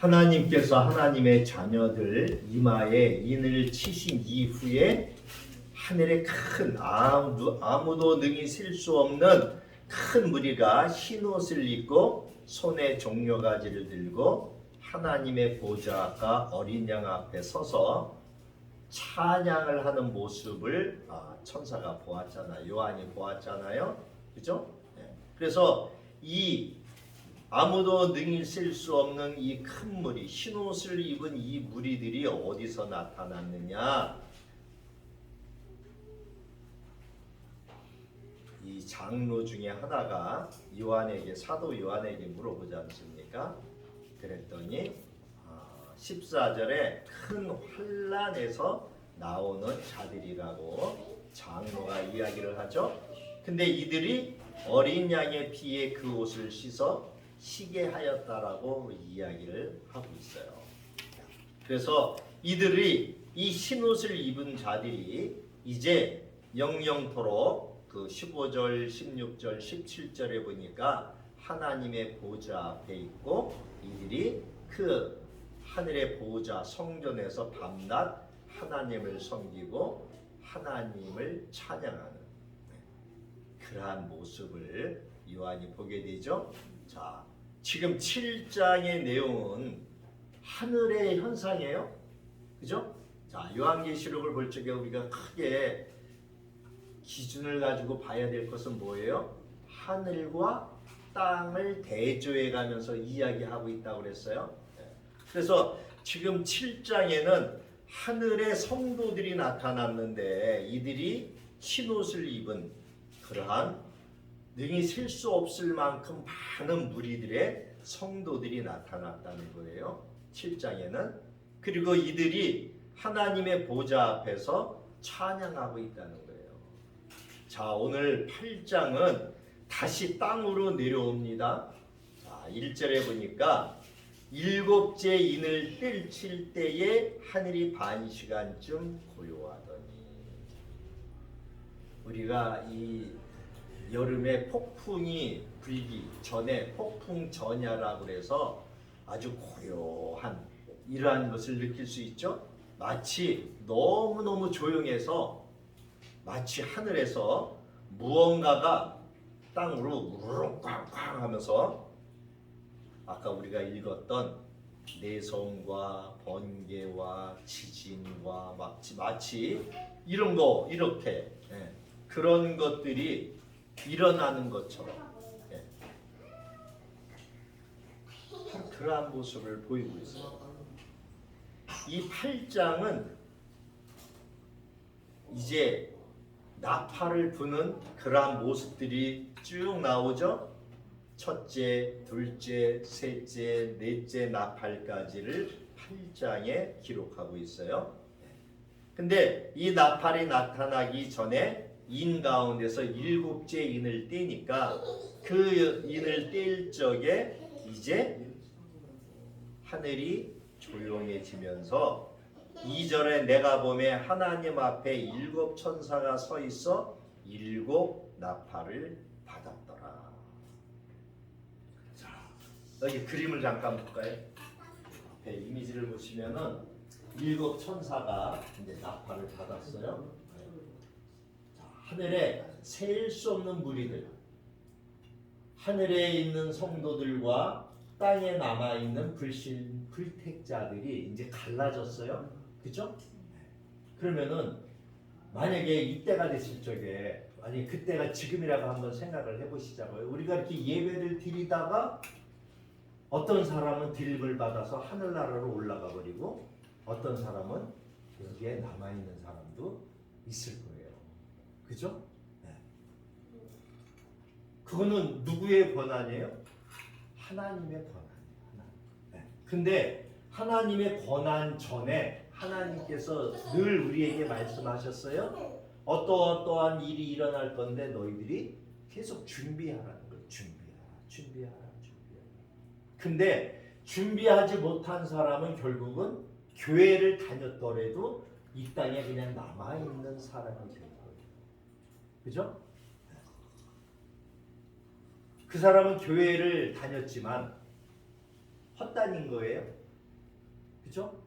하나님께서 하나님의 자녀들 이마에 인을 치신 이후에 하늘에 큰 아무도 능히 셀 수 없는 큰 무리가 흰 옷을 입고 손에 종려가지를 들고 하나님의 보좌가 어린 양 앞에 서서 찬양을 하는 모습을 천사가 보았잖아요. 요한이 보았잖아요. 그죠? 그래서 이 아무도 능히 셀 수 없는 이 큰 무리, 흰 옷을 입은 이 무리들이 어디서 나타났느냐? 이 장로 중에 하나가 사도 요한에게 물어보지 않습니까? 그랬더니 14절에 큰 환난에서 나오는 자들이라고 장로가 이야기를 하죠. 근데 이들이 어린 양의 피에 그 옷을 씻어 시게 하였다라고 이야기를 하고 있어요. 그래서 이들이 이 흰옷을 입은 자들이 이제 영영토록 그 15절, 16절, 17절에 보니까 하나님의 보좌 앞에 있고 이들이 그 하늘의 보좌 성전에서 밤낮 하나님을 섬기고 하나님을 찬양하는 그러한 모습을 요한이 보게 되죠. 자, 지금 7장의 내용은 하늘의 현상이에요. 그죠? 자, 요한계시록을 볼 적에 우리가 크게 기준을 가지고 봐야 될 것은 뭐예요? 하늘과 땅을 대조해 가면서 이야기하고 있다고 그랬어요. 그래서 지금 7장에는 하늘의 성도들이 나타났는데 이들이 흰옷을 입은 그러한 능히 셀 수 없을 만큼 많은 무리들의 성도들이 나타났다는 거예요. 7장에는. 그리고 이들이 하나님의 보좌 앞에서 찬양하고 있다는 거예요. 자, 오늘 8장은 다시 땅으로 내려옵니다. 자, 1절에 보니까 일곱째 인을 뜰칠 때에 하늘이 반 시간쯤 고요하더니, 우리가 이 여름에 폭풍이 불기 전에 폭풍 전야라고 그래서 아주 고요한 이러한 것을 느낄 수 있죠. 마치 너무너무 조용해서 마치 하늘에서 무언가가 땅으로 우르르꽝꽝 하면서 아까 우리가 읽었던 내성과 번개와 지진과 마치 이런 거 이렇게 그런 것들이 일어나는 것처럼 그러한 모습을 보이고 있어요. 이 8장은 이제 나팔을 부는 그러한 모습들이 쭉 나오죠. 첫째, 둘째, 셋째, 넷째 나팔까지를 8장에 기록하고 있어요. 근데 이 나팔이 나타나기 전에 인 가운데서 일곱째 인을 떼니까 그 인을 뗄 적에 이제 하늘이 조용해지면서 2절에 내가 보매 하나님 앞에 일곱 천사가 서 있어 일곱 나팔을 받았더라. 자, 여기 그림을 잠깐 볼까요? 앞에 이미지를 보시면은 일곱 천사가 이제 나팔을 받았어요. 자, 하늘에 셀 수 없는 무리들, 하늘에 있는 성도들과 땅에 남아 있는 불택자들이 이제 갈라졌어요. 그죠? 그러면은 만약에 이때가 됐을 적에 아니 그때가 지금이라고 한번 생각을 해보시자고요. 우리가 이렇게 예배를 드리다가 어떤 사람은 드립을 받아서 하늘나라로 올라가 버리고 어떤 사람은 여기에 남아 있는 사람도 있을 거예요. 그죠? 그거는 누구의 권한이에요? 하나님의 권한이에요. 근데 하나님의 권한 전에 하나님께서 늘 우리에게 말씀하셨어요. 어떠한 일이 일어날 건데 너희들이 계속 준비하라는 거예요. 준비하라. 근데 준비하지 못한 사람은 결국은 교회를 다녔더라도 이 땅에 그냥 남아있는 사람이 될 거예요. 그죠? 그 사람은 교회를 다녔지만 헛다닌 거예요. 그죠?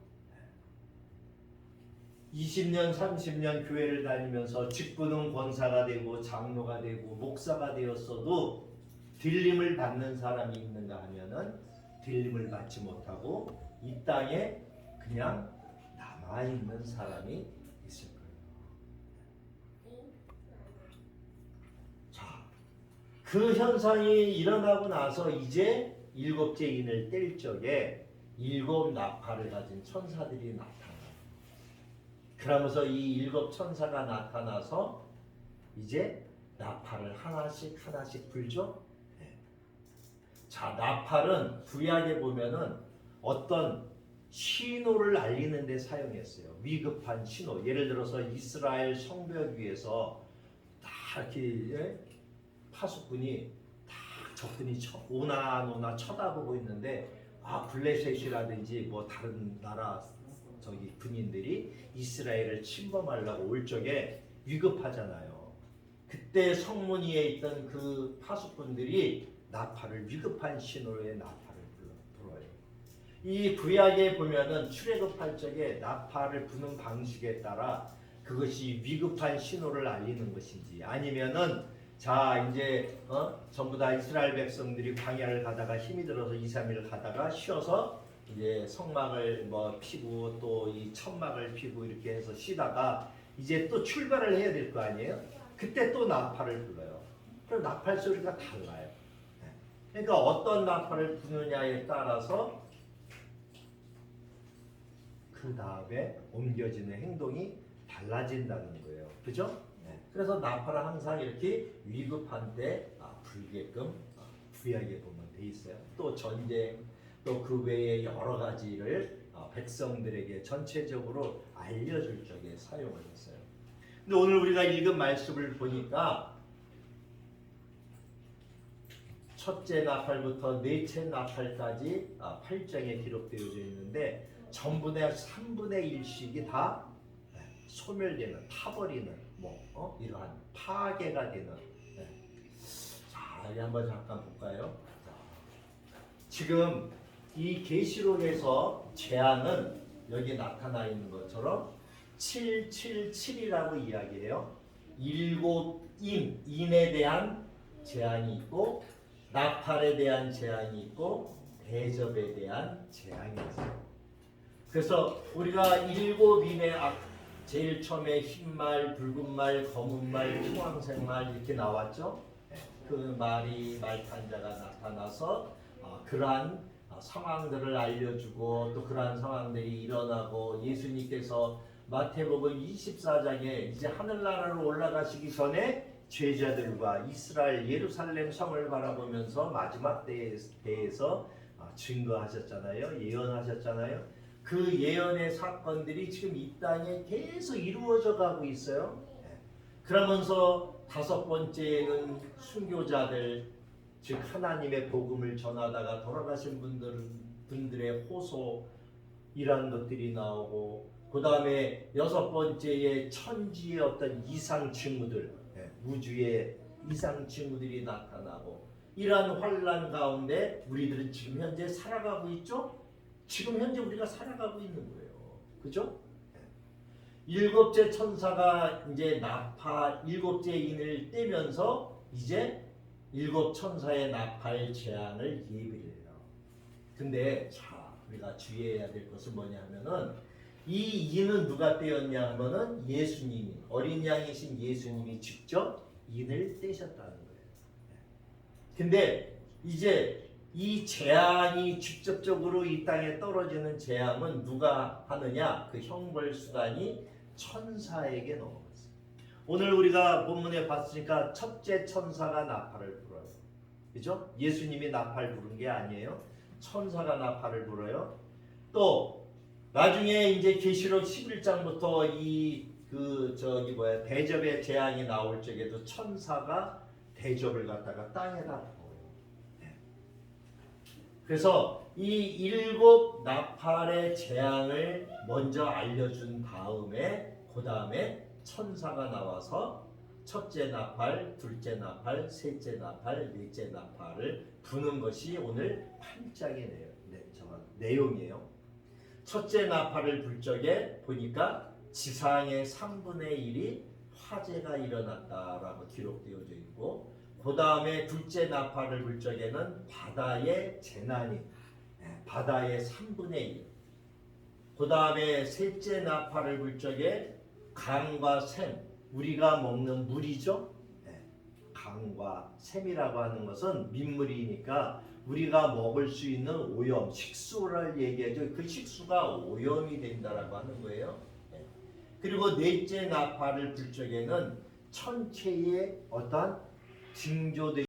20년, 30년 교회를 다니면서 직분은 권사가 되고 장로가 되고 목사가 되었어도 들림을 받는 사람이 있는가 하면은 들림을 받지 못하고 이 땅에 그냥 남아있는 사람이 있을 거예요. 자, 그 현상이 일어나고 나서 이제 일곱째 인을 뗄 적에 일곱 나팔을 가진 천사들이 나타나요. 그러면서 이 일곱 천사가 나타나서 이제 나팔을 하나씩 불죠. 네. 자, 나팔은 구약에 보면은 어떤 신호를 알리는 데 사용했어요. 위급한 신호. 예를 들어서 이스라엘 성벽 위에서 다 이렇게 파수꾼이 다 적군이 오나 쳐다보고 있는데 블레셋이라든지 뭐 다른 나라 군인들이 이스라엘을 침범하려고 올 적에 위급하잖아요. 그때 성문 위에 있던 그 파수꾼들이 나팔을 위급한 신호의 나팔을 불어요. 이 구약에 보면은 출애굽할 적에 나팔을 부는 방식에 따라 그것이 위급한 신호를 알리는 것인지 아니면은 자 이제 전부 다 이스라엘 백성들이 광야를 가다가 힘이 들어서 2, 3일 가다가 쉬어서 이제 성막을 피고 또 이 천막을 피고 이렇게 해서 쉬다가 이제 또 출발을 해야 될 거 아니에요? 그때 또 나팔을 불러요. 그럼 나팔 소리가 달라요. 그러니까 어떤 나팔을 부느냐에 따라서 그 다음에 옮겨지는 행동이 달라진다는 거예요. 그죠? 그래서 나팔은 항상 이렇게 위급한 때 불게끔 구약에 보면 돼 있어요. 또 전쟁 또 그 외에 여러 가지를 백성들에게 전체적으로 알려줄 적에 사용을 했어요. 근데 오늘 우리가 읽은 말씀을 보니까 첫째 나팔부터 넷째 나팔까지 8장에 기록되어져 있는데 전분의 3분의 1씩이 다 소멸되는, 타버리는 이러한 파괴가 되는. 자, 여기 한번 잠깐 볼까요? 지금 이 계시록에서 재앙은 여기 나타나 있는 것처럼 777이라고 이야기해요. 일곱 인에 대한 재앙이 있고 나팔에 대한 재앙이 있고 대접에 대한 재앙이 있어요. 그래서 우리가 일곱 인의 제일 처음에 흰말, 붉은말, 검은말, 청황색말 이렇게 나왔죠. 그 말이 말탄자가 나타나서 그러한 상황들을 알려주고 또 그러한 상황들이 일어나고 예수님께서 마태복음 24장에 이제 하늘나라로 올라가시기 전에 제자들과 이스라엘 예루살렘 성을 바라보면서 마지막 때에서 증거하셨잖아요. 예언하셨잖아요. 그 예언의 사건들이 지금 이 땅에 계속 이루어져 가고 있어요. 그러면서 다섯 번째는 순교자들, 즉 하나님의 복음을 전하다가 돌아가신 분들의 호소 이런 것들이 나오고 그 다음에 여섯 번째에 천지의 어떤 이상 징후들, 우주의 이상 징후들이 나타나고 이러한 환란 가운데 우리들은 지금 현재 살아가고 있죠? 지금 현재 우리가 살아가고 있는 거예요. 그죠? 일곱째 천사가 이제 일곱째 인을 떼면서 이제 일곱 천사의 나팔 재앙을 예비를 해요. 근데 우리가 주의해야 될 것은 뭐냐 하면은 이 인은 누가 떼었냐 하면은 예수님이, 어린 양이신 예수님이 직접 인을 떼셨다는 거예요. 근데 이제 이 재앙이 직접적으로 이 땅에 떨어지는 재앙은 누가 하느냐? 그 형벌 수단이 천사에게 넘어갔어요. 오늘 우리가 본문에 봤으니까 첫째 천사가 나팔을 불어요. 그죠? 예수님이 나팔 부른 게 아니에요. 천사가 나팔을 불어요. 또 나중에 이제 계시록 11장부터 대접의 재앙이 나올 적에도 천사가 대접을 갖다가 땅에다 부어요. 그래서 이 일곱 나팔의 재앙을 먼저 알려준 다음에 그 다음에 천사가 나와서 첫째 나팔, 둘째 나팔, 셋째 나팔, 넷째 나팔을 부는 것이 오늘 8장의 내용이에요. 첫째 나팔을 불 적에 보니까 지상의 3분의 1이 화재가 일어났다라고 기록되어져 있고, 그 다음에 둘째 나팔을 불 적에는 바다의 재난이, 바다의 3분의 1, 그 다음에 셋째 나팔을 불 적에 강과 샘, 우리가 먹는 물이죠. 강과 샘이라고 하는 것은 민물이니까 우리가 먹을 수 있는 오염, 식수를 얘기하죠. 그 식수가 오염이 된다라고 하는 거예요. 그리고 넷째 나팔을 불 적에는 천체의 어떤 징조들